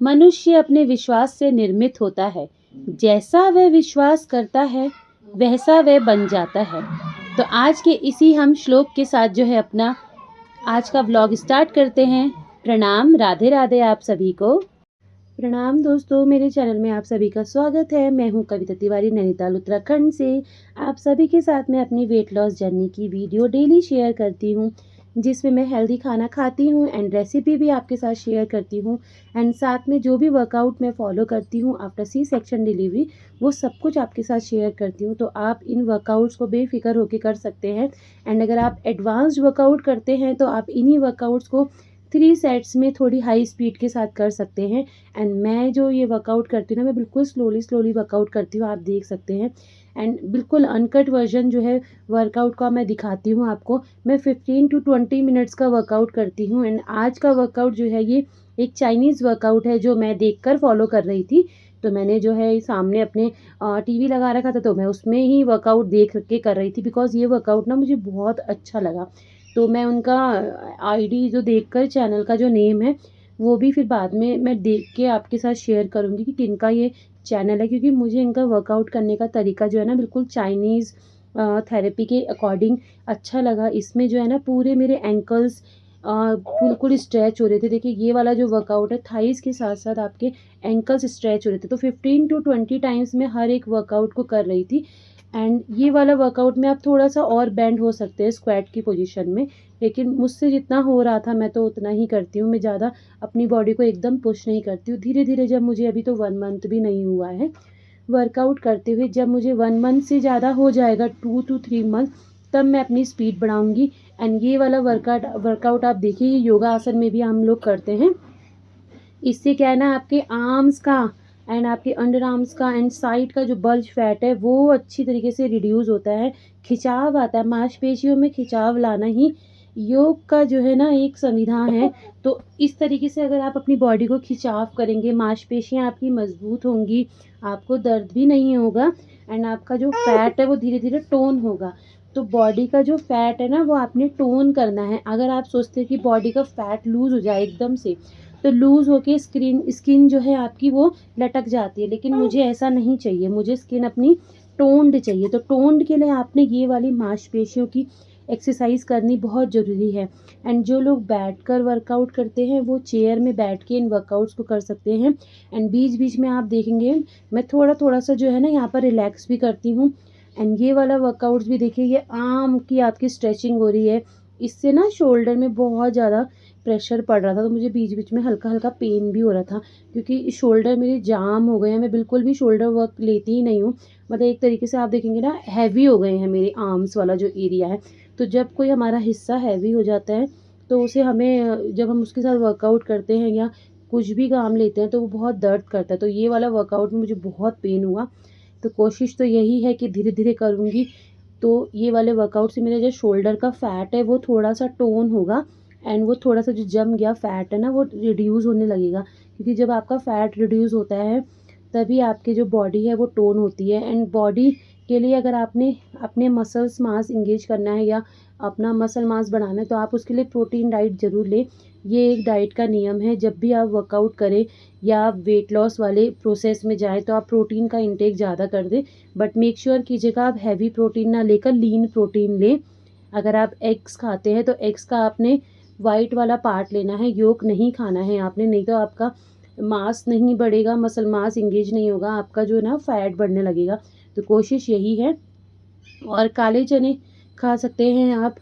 मनुष्य अपने विश्वास से निर्मित होता है। जैसा वह विश्वास करता है वैसा वह बन जाता है। तो आज के इसी हम श्लोक के साथ जो है अपना आज का व्लॉग स्टार्ट करते हैं। प्रणाम, राधे राधे आप सभी को। प्रणाम दोस्तों, मेरे चैनल में आप सभी का स्वागत है। मैं हूं कविता तिवारी, नैनीताल उत्तराखंड से। आप सभी के साथ मैं अपनी वेट लॉस जर्नी की वीडियो डेली शेयर करती हूं, जिसमें मैं हेल्दी खाना खाती हूं एंड रेसिपी भी आपके साथ शेयर करती हूं एंड साथ में जो भी वर्कआउट मैं फॉलो करती हूं आफ्टर सी सेक्शन डिलीवरी, वो सब कुछ आपके साथ शेयर करती हूँ। तो आप इन वर्कआउट्स को बेफिक्र होकर कर सकते हैं एंड अगर आप एडवांस्ड वर्कआउट करते हैं तो आप इन्हीं वर्कआउट्स को 3 सेट्स में थोड़ी हाई स्पीड के साथ कर सकते हैं। एंड मैं जो ये वर्कआउट करती हूँ ना, मैं बिल्कुल स्लोली वर्कआउट करती हूँ, आप देख सकते हैं। एंड बिल्कुल अनकट वर्जन जो है वर्कआउट का मैं दिखाती हूँ आपको। मैं 15 टू 20 मिनट्स का वर्कआउट करती हूँ एंड आज का वर्कआउट जो है ये एक चाइनीज़ वर्कआउट है जो मैं देखकर फॉलो कर रही थी। तो मैंने जो है सामने अपने टीवी लगा रखा था, तो मैं उसमें ही वर्कआउट देख के कर रही थी बिकॉज़ ये वर्कआउट ना मुझे बहुत अच्छा लगा। तो मैं उनका आईडी जो देखकर, चैनल का जो नेम है, वो भी फिर बाद में मैं देख के आपके साथ शेयर करूँगी कि किनका ये चैनल है, क्योंकि मुझे इनका वर्कआउट करने का तरीका जो है ना बिल्कुल चाइनीज़ थेरेपी के अकॉर्डिंग अच्छा लगा। इसमें जो है ना पूरे मेरे एंकल्स बिल्कुल स्ट्रेच हो रहे थे। देखिए ये वाला जो वर्कआउट है थाइज़ के साथ साथ आपके एंकल्स स्ट्रेच हो रहे थे। तो 15 टू 20 टाइम्स मैं हर एक वर्कआउट को कर रही थी एंड ये वाला वर्कआउट में आप थोड़ा-सा और बेंड हो सकते हैं स्क्वाट की पोजीशन में, लेकिन मुझसे जितना हो रहा था मैं तो उतना ही करती हूँ। मैं ज़्यादा अपनी बॉडी को एकदम पुश नहीं करती हूँ। धीरे-धीरे जब मुझे अभी तो 1 मंथ भी नहीं हुआ है वर्कआउट करते हुए, जब मुझे 1 मंथ से ज़्यादा हो जाएगा, 2 टू 3 मंथ, तब मैं अपनी स्पीड बढ़ाऊँगी। एंड ये वाला वर्कआउट आप देखिए, ये योगा आसन में भी हम लोग करते हैं। इससे क्या है ना, आपके आर्म्स का एंड आपके अंडर आर्म्स का एंड साइड का जो बल्ज फैट है वो अच्छी तरीके से रिड्यूस होता है, खिंचाव आता है। मांसपेशियों में खिंचाव लाना ही योग का जो है ना एक संविधान है। तो इस तरीके से अगर आप अपनी बॉडी को खिंचाव करेंगे, मांसपेशियां आपकी मजबूत होंगी, आपको दर्द भी नहीं होगा एंड आपका जो फैट है वो धीरे धीरे टोन होगा। तो बॉडी का जो फैट है ना वो आपने टोन करना है। अगर आप सोचते हैं कि बॉडी का फैट लूज हो जाए एकदम से, तो लूज़ होके स्किन जो है आपकी वो लटक जाती है, लेकिन मुझे ऐसा नहीं चाहिए। मुझे स्किन अपनी टोन्ड चाहिए। तो टोन्ड के लिए आपने ये वाली मांसपेशियों की एक्सरसाइज करनी बहुत ज़रूरी है। एंड जो लोग बैठकर वर्कआउट करते हैं वो चेयर में बैठ के इन वर्कआउट्स को कर सकते हैं। एंड बीच बीच में आप देखेंगे मैं थोड़ा थोड़ा सा जो है ना यहाँ पर रिलैक्स भी करती हूँ। एंड ये वाला वर्कआउट्स भी देखिए, ये आर्म की आपकी स्ट्रेचिंग हो रही है। इससे ना शोल्डर में बहुत ज़्यादा प्रेशर पड़ रहा था, तो मुझे बीच बीच में हल्का हल्का पेन भी हो रहा था, क्योंकि शोल्डर मेरे जाम हो गए हैं। मैं बिल्कुल भी शोल्डर वर्क लेती ही नहीं हूँ। मतलब एक तरीके से आप देखेंगे ना, हैवी हो गए हैं मेरे आर्म्स वाला जो एरिया है। तो जब कोई हमारा हिस्सा हैवी हो जाता है तो उसे हमें, जब हम उसके साथ वर्कआउट करते हैं या कुछ भी काम लेते हैं, तो वो बहुत दर्द करता है। तो ये वाला वर्कआउट में मुझे बहुत पेन हुआ। तो कोशिश तो यही है कि धीरे धीरे करूँगी। तो ये वाले वर्कआउट से मेरा जो शोल्डर का फैट है वो थोड़ा सा टोन होगा एंड वो थोड़ा सा जो जम गया फैट है ना वो रिड्यूस होने लगेगा, क्योंकि जब आपका फैट रिड्यूस होता है तभी आपकी जो बॉडी है वो टोन होती है। एंड बॉडी के लिए अगर आपने अपने मसल्स मास इंगेज करना है या अपना मसल मास बढ़ाना है, तो आप उसके लिए प्रोटीन डाइट ज़रूर लें। ये एक डाइट का नियम है, जब भी आप वर्कआउट करें या आप वेट लॉस वाले प्रोसेस में जाएँ तो आप प्रोटीन का इंटेक ज़्यादा कर दें, बट मेक श्योर कीजिएगा आप हैवी प्रोटीन ना लेकर लीन प्रोटीन लें। अगर आप एग्स खाते हैं तो एग्स का आपने वाइट वाला पार्ट लेना है, योक नहीं खाना है आपने, नहीं तो आपका मास नहीं बढ़ेगा, मसल मास इंगेज नहीं होगा, आपका जो है ना फैट बढ़ने लगेगा। तो कोशिश यही है। और काले चने खा सकते हैं आप।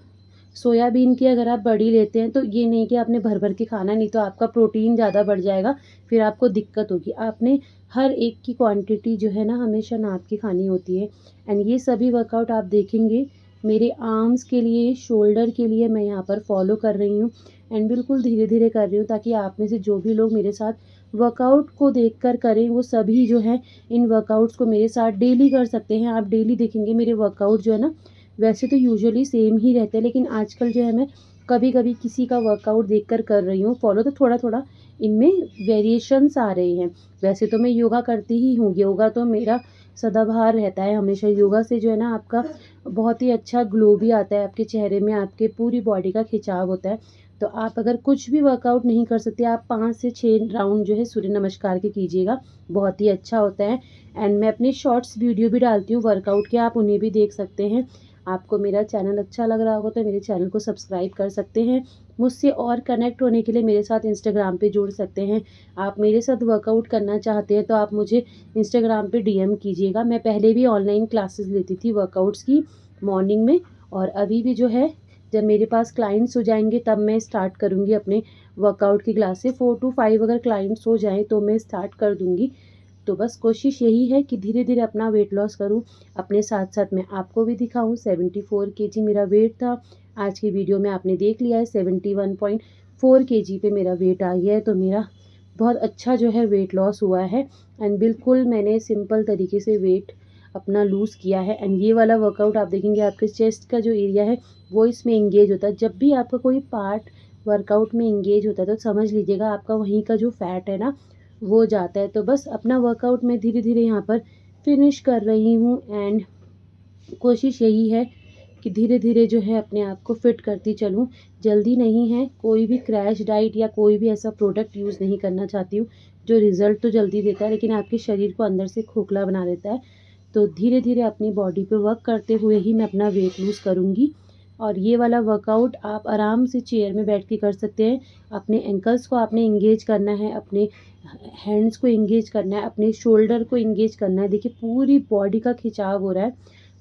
सोयाबीन की अगर आप बड़ी लेते हैं तो ये नहीं कि आपने भर भर के खाना, नहीं तो आपका प्रोटीन ज़्यादा बढ़ जाएगा, फिर आपको दिक्कत होगी। आपने हर एक की क्वांटिटी जो है ना हमेशा नाप के खानी होती है। एंड ये सभी वर्कआउट आप देखेंगे मेरे आर्म्स के लिए, शोल्डर के लिए मैं यहाँ पर फॉलो कर रही हूँ एंड बिल्कुल धीरे धीरे कर रही हूँ, ताकि आप में से जो भी लोग मेरे साथ वर्कआउट को देखकर करें वो सभी जो है इन वर्कआउट्स को मेरे साथ डेली कर सकते हैं। आप डेली देखेंगे मेरे वर्कआउट जो है ना, वैसे तो यूजुअली सेम ही रहते हैं, लेकिन आजकल जो है मैं कभी कभी किसी का वर्कआउट देखकर कर रही हूँ फॉलो, तो थोड़ा थोड़ा इनमें वेरिएशंस आ रहे हैं। वैसे तो मैं योगा करती ही हूँ, योगा तो मेरा सदाबहार रहता है हमेशा। योगा से जो है ना आपका बहुत ही अच्छा ग्लो भी आता है आपके चेहरे में, आपके पूरी बॉडी का खिंचाव होता है। तो आप अगर कुछ भी वर्कआउट नहीं कर सकते, आप 5 से 6 राउंड जो है सूर्य नमस्कार के कीजिएगा, बहुत ही अच्छा होता है। एंड मैं अपने शॉर्ट्स वीडियो भी डालती हूँ वर्कआउट के, आप उन्हें भी देख सकते हैं। आपको मेरा चैनल अच्छा लग रहा होगा तो मेरे चैनल को सब्सक्राइब कर सकते हैं। मुझसे और कनेक्ट होने के लिए मेरे साथ इंस्टाग्राम पे जुड़ सकते हैं। आप मेरे साथ वर्कआउट करना चाहते हैं तो आप मुझे इंस्टाग्राम पे डीएम कीजिएगा। मैं पहले भी ऑनलाइन क्लासेस लेती थी वर्कआउट्स की मॉर्निंग में, और अभी भी जो है जब मेरे पास क्लाइंट्स हो जाएंगे तब मैं स्टार्ट करूँगी अपने वर्कआउट की क्लासेस। 4 to 5 अगर क्लाइंट्स हो जाएँ तो मैं स्टार्ट कर दूँगी। तो बस कोशिश यही है कि धीरे धीरे अपना वेट लॉस करूं, अपने साथ साथ मैं आपको भी दिखाऊं। 74 kg मेरा वेट था, आज की वीडियो में आपने देख लिया है 71.4 kg पे मेरा वेट आ गया है। तो मेरा बहुत अच्छा जो है वेट लॉस हुआ है। एंड बिल्कुल मैंने सिंपल तरीके से वेट अपना लूज़ किया है। एंड ये वाला वर्कआउट आप देखेंगे आपके चेस्ट का जो एरिया है वो इसमें इंगेज होता है। जब भी आपका कोई पार्ट वर्कआउट में इंगेज होता है तो समझ लीजिएगा आपका वहीं का जो फैट है ना वो जाता है। तो बस अपना वर्कआउट मैं धीरे धीरे यहाँ पर फिनिश कर रही हूँ। एंड कोशिश यही है कि धीरे धीरे जो है अपने आप को फिट करती चलूँ। जल्दी नहीं है, कोई भी क्रैश डाइट या कोई भी ऐसा प्रोडक्ट यूज़ नहीं करना चाहती हूँ जो रिज़ल्ट तो जल्दी देता है लेकिन आपके शरीर को अंदर से खोखला बना देता है। तो धीरे धीरे अपनी बॉडी पे वर्क करते हुए ही मैं अपना वेट लूज़ करूँगी। और ये वाला वर्कआउट आप आराम से चेयर में बैठ के कर सकते हैं। अपने एंकल्स को आपने इंगेज करना है, अपने हैंड्स को इंगेज करना है, अपने शोल्डर को इंगेज करना है। देखिए पूरी बॉडी का खिंचाव हो रहा है,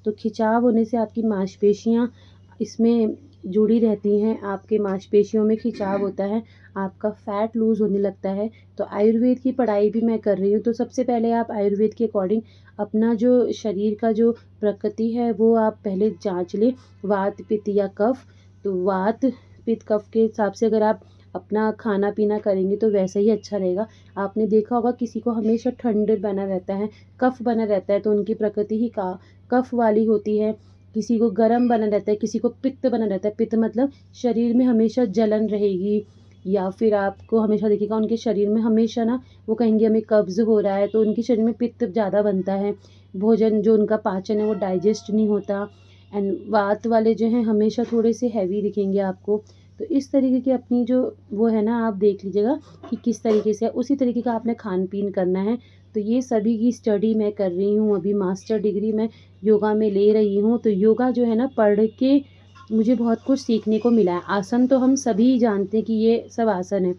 तो खिंचाव होने से आपकी मांसपेशियाँ इसमें जुड़ी रहती हैं, आपके मांसपेशियों में खिंचाव होता है, आपका फैट लूज़ होने लगता है। तो आयुर्वेद की पढ़ाई भी मैं कर रही हूँ, तो सबसे पहले आप आयुर्वेद के अकॉर्डिंग अपना जो शरीर का जो प्रकृति है वो आप पहले जांच लें, वात पित्त या कफ। तो वात पित्त कफ के हिसाब से अगर आप अपना खाना पीना करेंगे तो वैसे ही अच्छा रहेगा। आपने देखा होगा किसी को हमेशा ठंड बना रहता है, कफ बना रहता है, तो उनकी प्रकृति ही कफ वाली होती है। किसी को गर्म बना रहता है, किसी को पित्त बना रहता है। पित्त मतलब शरीर में हमेशा जलन रहेगी, या फिर आपको हमेशा देखिएगा उनके शरीर में हमेशा ना वो कहेंगे हमें कब्ज़ हो रहा है, तो उनके शरीर में पित्त ज़्यादा बनता है, भोजन जो उनका पाचन है वो डाइजेस्ट नहीं होता। एंड वात वाले जो हैं हमेशा थोड़े से हैवी दिखेंगे आपको। तो इस तरीके की अपनी जो वो है ना आप देख लीजिएगा कि किस तरीके से उसी तरीके का आपने खान पीन करना है। तो ये सभी की स्टडी मैं कर रही हूँ, अभी मास्टर डिग्री मैं योगा में ले रही हूँ। तो योगा जो है ना पढ़ के मुझे बहुत कुछ सीखने को मिला है। आसन तो हम सभी जानते हैं कि ये सब आसन है,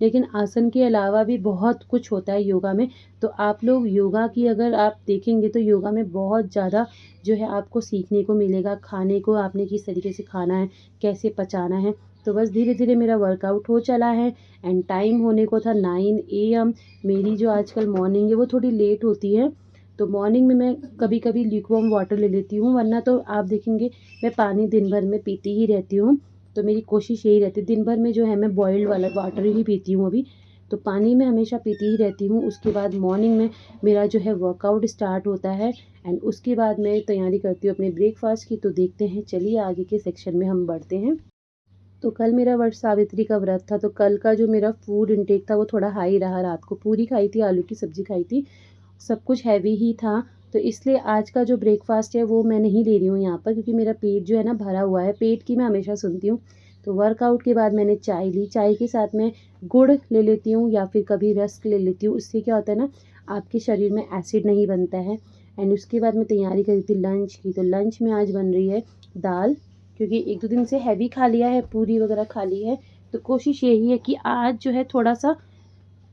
लेकिन आसन के अलावा भी बहुत कुछ होता है योगा में। तो आप लोग योगा की अगर आप देखेंगे तो योगा में बहुत ज़्यादा जो है आपको सीखने को मिलेगा। खाने को आपने किस तरीके से खाना है, कैसे पचाना है। तो बस धीरे धीरे मेरा वर्कआउट हो चला है। एंड टाइम होने को था 9 AM। मेरी जो आजकल मॉर्निंग है वो थोड़ी लेट होती है, तो मॉर्निंग में मैं कभी कभी ल्यूकवार्म वाटर ले लेती हूँ, वरना तो आप देखेंगे मैं पानी दिन भर में पीती ही रहती हूँ। तो मेरी कोशिश यही रहती है दिन भर में जो है मैं बॉइल्ड वाला वाटर ही पीती हूँ अभी। तो पानी में हमेशा पीती ही रहती हूँ। उसके बाद मॉर्निंग में मेरा जो है वर्कआउट स्टार्ट होता है। एंड उसके बाद मैं तैयारी करती हूँ अपने ब्रेकफास्ट की। तो देखते हैं, चलिए आगे के सेक्शन में हम बढ़ते हैं। तो कल मेरा वट सावित्री का व्रत था, तो कल का जो मेरा फूड इंटेक था वो थोड़ा हाई रहा। रात को पूरी खाई थी, आलू की सब्ज़ी खाई थी, सब कुछ हैवी ही था। तो इसलिए आज का जो ब्रेकफास्ट है वो मैं नहीं ले रही हूँ यहाँ पर, क्योंकि मेरा पेट जो है ना भरा हुआ है। पेट की मैं हमेशा सुनती हूँ। तो वर्कआउट के बाद मैंने चाय ली, चाय के साथ मैं गुड़ ले लेती हूँ या फिर कभी रस्क ले लेती हूँ। उससे क्या होता है ना आपके शरीर में एसिड नहीं बनता है। एंड उसके बाद मैं तैयारी करी थी लंच की। तो लंच में आज बन रही है दाल, क्योंकि 1-2 दिन से हैवी खा लिया है, पूरी वगैरह खा ली है। तो कोशिश यही है कि आज जो है थोड़ा सा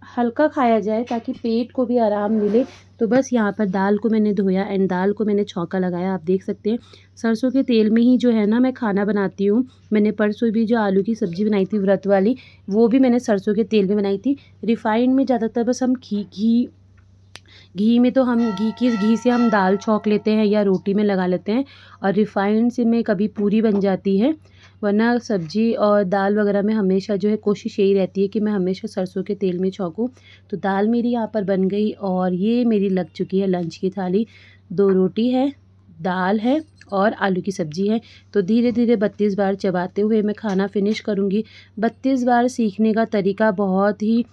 हल्का खाया जाए ताकि पेट को भी आराम मिले। तो बस यहाँ पर दाल को मैंने धोया एंड दाल को मैंने छौंका लगाया। आप देख सकते हैं सरसों के तेल में ही जो है ना मैं खाना बनाती हूँ। मैंने परसों भी जो आलू की सब्ज़ी बनाई थी व्रत वाली, वो भी मैंने सरसों के तेल में बनाई थी। रिफाइंड में ज़्यादातर बस हम घी में तो हम घी से हम दाल छौंक लेते हैं या रोटी में लगा लेते हैं, और रिफाइंड से में कभी पूरी बन जाती है। वरना सब्ज़ी और दाल वगैरह में हमेशा जो है कोशिश यही रहती है कि मैं हमेशा सरसों के तेल में छौंकूँ। तो दाल मेरी यहाँ पर बन गई और ये मेरी लग चुकी है लंच की थाली। 2 रोटी है, दाल है और आलू की सब्ज़ी है। तो धीरे धीरे 32 बार चबाते हुए मैं खाना फिनिश करूँगी। 32 बार सीखने का तरीका बहुत ही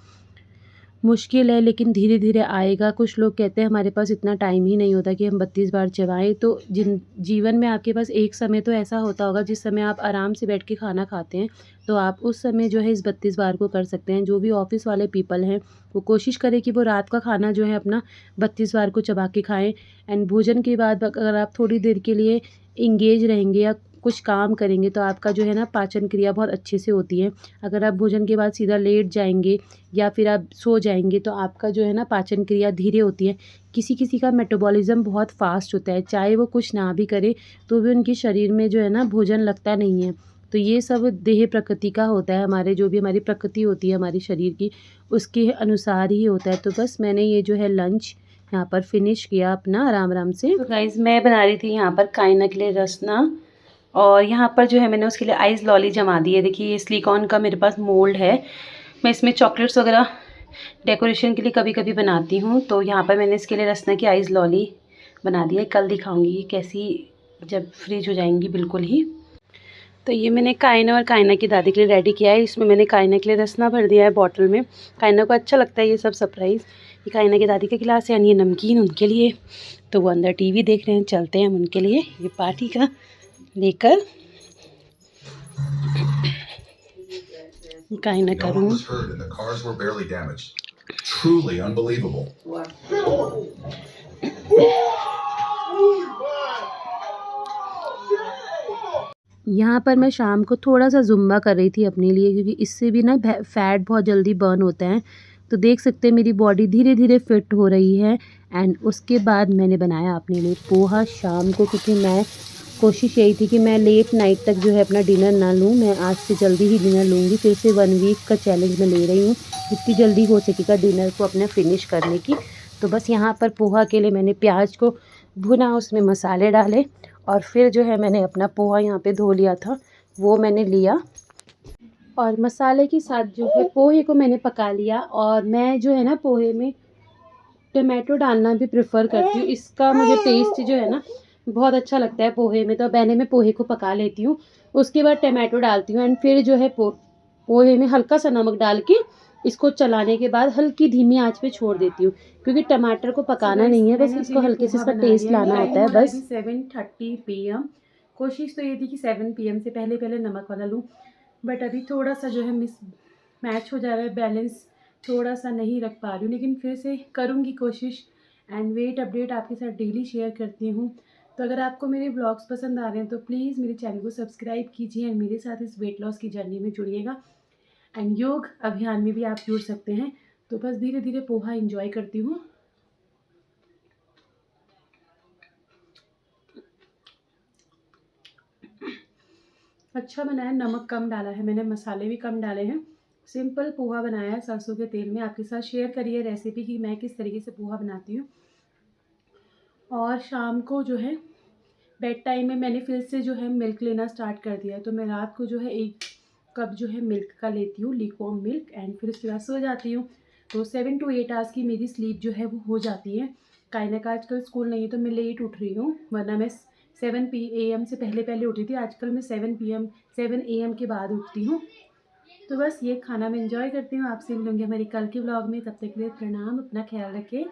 मुश्किल है लेकिन धीरे धीरे आएगा। कुछ लोग कहते हैं हमारे पास इतना टाइम ही नहीं होता कि हम 32 बार चबाएँ। तो जिन जीवन में आपके पास एक समय तो ऐसा होता होगा जिस समय आप आराम से बैठ के खाना खाते हैं, तो आप उस समय जो है इस 32 बार को कर सकते हैं। जो भी ऑफ़िस वाले पीपल हैं, वो कोशिश करें कि वो रात का खाना जो है अपना 32 बार को चबा के खाएँ। एंड भोजन के बाद अगर आप थोड़ी देर के लिए एंगेज रहेंगे या कुछ काम करेंगे तो आपका जो है ना पाचन क्रिया बहुत अच्छे से होती है। अगर आप भोजन के बाद सीधा लेट जाएँगे या फिर आप सो जाएँगे तो आपका जो है ना पाचन क्रिया धीरे होती है। किसी-किसी का मेटाबॉलिज़्म बहुत फ़ास्ट होता है, चाहे वो कुछ ना भी करे तो भी उनके शरीर में जो है ना भोजन लगता नहीं है। तो ये सब देह प्रकृति का होता है, हमारे जो भी हमारी प्रकृति होती है हमारे शरीर की, उसके अनुसार ही होता है। तो बस मैंने ये जो है लंच यहाँ पर फ़िनिश किया अपना आराम-आराम से। तो गाइज़ मैं बना रही थी यहाँ पर काइना के लिए रसना, और यहाँ पर जो है मैंने उसके लिए आइस लॉली जमा दी है। देखिए ये सिलिकॉन का मेरे पास मोल्ड है। मैं इसमें चॉकलेट्स वगैरह डेकोरेशन के लिए कभी-कभी बनाती हूँ। तो यहाँ पर मैंने इसके लिए रसना की आइस लॉली बना दी है। कल दिखाऊँगी ये कैसी जब फ्रीज हो जाएंगी बिल्कुल ही। तो ये मैंने कायना और कायना की दादी के लिए रेडी किया है। इसमें मैंने कायना के लिए रसना भर दिया है बॉटल में। कायना को अच्छा लगता है ये सब सरप्राइज़। ये कायना की दादी का गिलास है यानी ये नमकीन उनके लिए। तो वो अंदर टीवी देख रहे हैं, चलते हैं हम उनके लिए ये पार्टी का लेकर। कायना करूँ यहाँ पर मैं शाम को थोड़ा सा ज़ुम्बा कर रही थी अपने लिए, क्योंकि इससे भी ना फैट बहुत जल्दी बर्न होता है। तो देख सकते हैं मेरी बॉडी धीरे धीरे फिट हो रही है। एंड उसके बाद मैंने बनाया अपने लिए पोहा शाम को, क्योंकि मैं कोशिश यही थी कि मैं लेट नाइट तक जो है अपना डिनर ना लूँ। मैं आज से जल्दी ही डिनर लूँगी। फिर से 1 वीक का चैलेंज मैं ले रही हूँ, जितनी जल्दी हो सकेगा डिनर को अपना फिनिश करने की। तो बस यहाँ पर पोहा के लिए मैंने प्याज को भुना, उसमें मसाले डाले और फिर जो है मैंने अपना पोहा यहाँ पे धो लिया था, वो मैंने लिया और मसाले के साथ जो है पोहे को मैंने पका लिया। और मैं जो है ना पोहे में टमाटो डालना भी प्रेफर करती हूँ। इसका मुझे टेस्ट जो है ना बहुत अच्छा लगता है पोहे में। तो पहले मैं पोहे को पका लेती हूँ, उसके बाद टमाटो डालती हूँ एंड फिर जो है पोहे में हल्का सा नमक डाल के इसको चलाने के बाद हल्की धीमी आंच पे छोड़ देती हूँ, क्योंकि टमाटर को पकाना नहीं है, बस इसको हल्के से इसका टेस्ट लाना होता है बस। 7:30 PM। कोशिश तो ये थी कि 7 PM से पहले पहले नमक वाला लूँ, बट अभी थोड़ा सा जो है मैच हो जा रहा है, बैलेंस थोड़ा सा नहीं रख पा रही हूँ, लेकिन फिर से करूँगी कोशिश। एंड वेट अपडेट आपके साथ डेली शेयर करती हूँ। तो अगर आपको मेरे ब्लॉग्स पसंद आ रहे हैं तो प्लीज़ मेरे चैनल को सब्सक्राइब कीजिए एंड मेरे साथ इस वेट लॉस की जर्नी में जुड़िएगा। एंड योग अभियान में भी आप जुड़ सकते हैं। तो बस धीरे धीरे पोहा एंजॉय करती हूँ। अच्छा बनाया, नमक कम डाला है मैंने, मसाले भी कम डाले हैं। सिंपल पोहा बनाया है सरसों के तेल में। आपके साथ शेयर करिए रेसिपी कि मैं किस तरीके से पोहा बनाती हूँ। और शाम को जो है बेड टाइम में मैंने फिर से जो है मिल्क लेना स्टार्ट कर दिया है। तो मैं रात को जो है 1 कप जो है मिल्क का लेती हूँ, लिक्वॉर्म मिल्क, एंड फिर उसके बाद सो जाती हूँ। तो 7 to 8 आवर्स की मेरी स्लीप जो है वो हो जाती है। काइना का आजकल स्कूल नहीं है तो मैं लेट उठ रही हूँ, वरना मैं 7 AM से पहले पहले उठी थी। आजकल मैं 7 AM के बाद उठती हूँ। तो बस ये खाना मैं एंजॉय करती हूँ। आपसे मिलूँगी हमारी कल के व्लॉग में। तब तक के लिए प्रणाम, अपना ख्याल रखें।